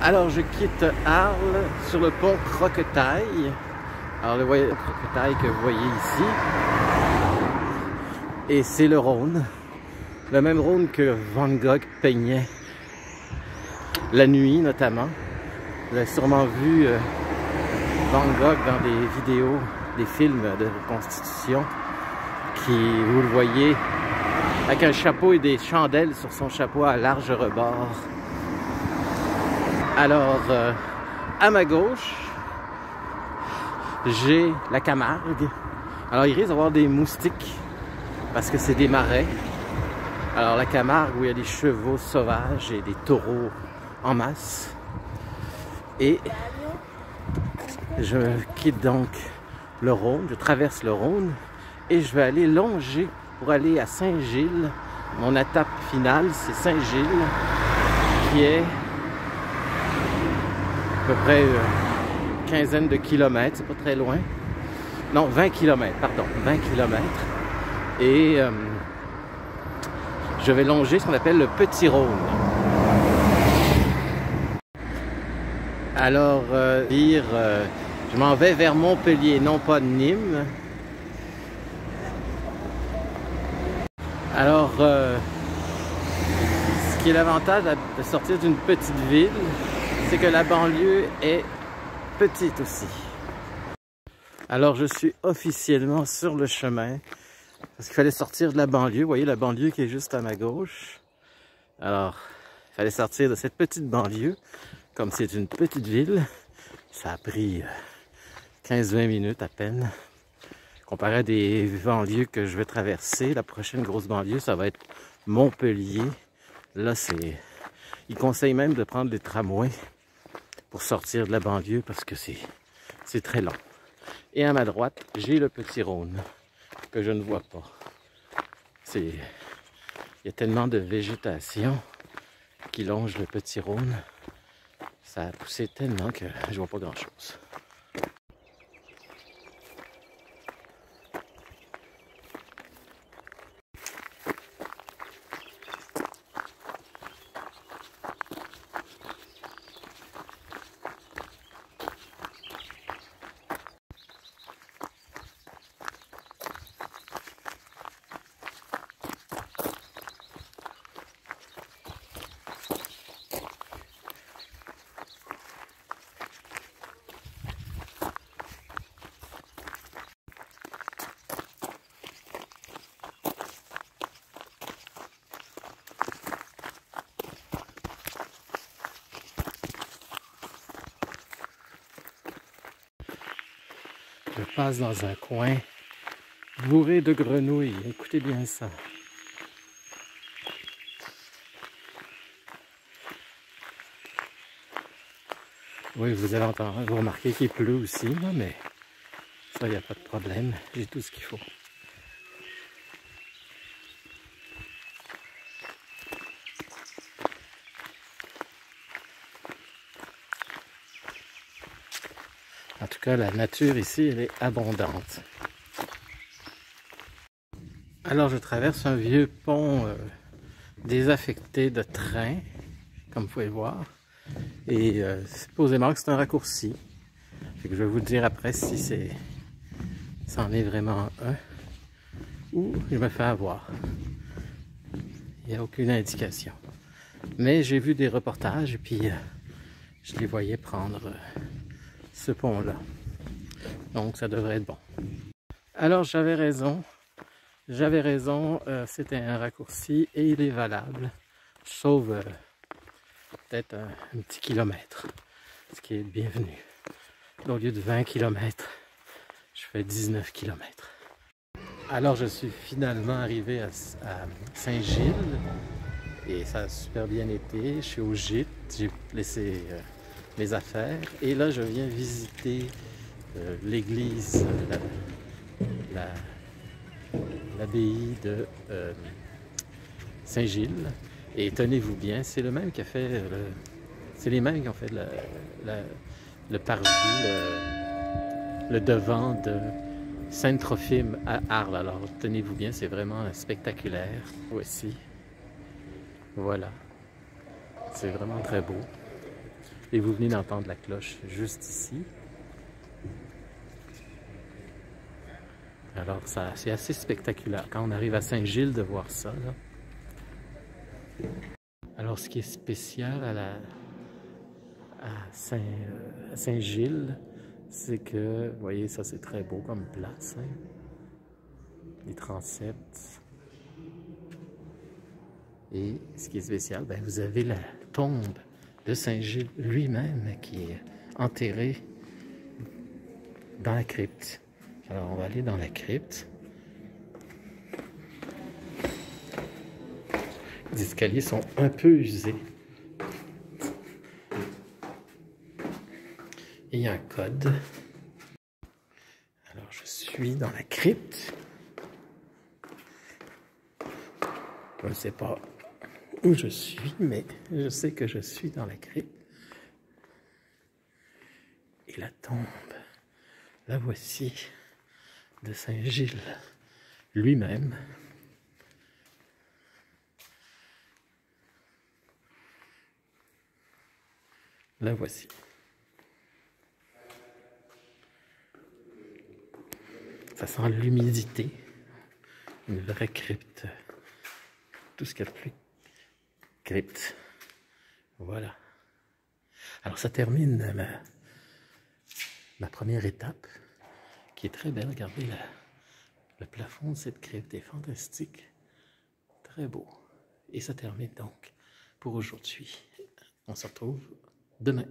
Alors, je quitte Arles sur le pont Croquetail. Alors, le pont Croquetail que vous voyez ici. Et c'est le Rhône. Le même Rhône que Van Gogh peignait la nuit, notamment. Vous avez sûrement vu Van Gogh dans des vidéos, des films de reconstitution, vous le voyez, avec un chapeau et des chandelles sur son chapeau à large rebord. Alors, à ma gauche, j'ai la Camargue. Alors, il risque d'avoir des moustiques, parce que c'est des marais. Alors, la Camargue, où il y a des chevaux sauvages et des taureaux en masse. Et je quitte donc le Rhône, je traverse le Rhône, et je vais aller longer pour aller à Saint-Gilles. Mon étape finale, c'est Saint-Gilles, qui est à peu près une quinzaine de kilomètres, c'est pas très loin. Non, 20 kilomètres, pardon, 20 kilomètres. Et je vais longer ce qu'on appelle le Petit Rhône. Alors, je m'en vais vers Montpellier, non pas Nîmes. Alors, ce qui est l'avantage de sortir d'une petite ville, c'est que la banlieue est petite aussi. Alors, je suis officiellement sur le chemin, parce qu'il fallait sortir de la banlieue. Vous voyez la banlieue qui est juste à ma gauche. Alors, il fallait sortir de cette petite banlieue. Comme c'est une petite ville, ça a pris 15-20 minutes à peine. Comparé à des banlieues que je vais traverser, la prochaine grosse banlieue, ça va être Montpellier. Là, ils conseillent même de prendre des tramways pour sortir de la banlieue parce que c'est très long. Et à ma droite, j'ai le Petit Rhône que je ne vois pas. Il y a tellement de végétation qui longe le Petit Rhône. Ça a poussé tellement que je vois pas grand-chose. Je passe dans un coin bourré de grenouilles. Écoutez bien ça. Oui, vous allez entendre, vous remarquez qu'il pleut aussi, là, mais ça, il n'y a pas de problème. J'ai tout ce qu'il faut. En tout cas, la nature ici, elle est abondante. Alors, je traverse un vieux pont désaffecté de train, comme vous pouvez voir. Et supposément que c'est un raccourci. Fait que je vais vous dire après si c'en est vraiment un ou je me fais avoir. Il n'y a aucune indication. Mais j'ai vu des reportages et puis je les voyais prendre ce pont-là. Donc ça devrait être bon. Alors j'avais raison, c'était un raccourci et il est valable, sauf peut-être un petit kilomètre, ce qui est bienvenu. Au lieu de 20 km, je fais 19 km. Alors je suis finalement arrivé à Saint-Gilles et ça a super bien été. Je suis au gîte, j'ai laissé mes affaires et là je viens visiter l'église, l'abbaye de Saint-Gilles. Et tenez-vous bien, c'est le même qui a fait c'est les mêmes qui ont fait le parvis, le devant de Sainte-Trophime à Arles. Alors tenez-vous bien, c'est vraiment spectaculaire. Voici. Voilà. C'est vraiment très beau. Et vous venez d'entendre la cloche juste ici. Alors, c'est assez spectaculaire quand on arrive à Saint-Gilles de voir ça, là. Alors, ce qui est spécial à Saint-Gilles, c'est que, vous voyez, ça c'est très beau comme place, hein? Les transepts. Et ce qui est spécial, ben, vous avez la tombe de Saint-Gilles lui-même qui est enterré dans la crypte. Alors, on va aller dans la crypte. Les escaliers sont un peu usés. Et il y a un code. Alors, je suis dans la crypte. Je ne sais pas où je suis, mais je sais que je suis dans la crypte. Et la tombe, la voici, de Saint-Gilles lui-même. La voici. Ça sent l'humidité. Une vraie crypte. Tout ce qu'il y a de plus crypte. Voilà. Alors ça termine ma première étape, qui est très belle. Regardez, le plafond de cette crypte est fantastique. Très beau. Et ça termine donc pour aujourd'hui. On se retrouve demain.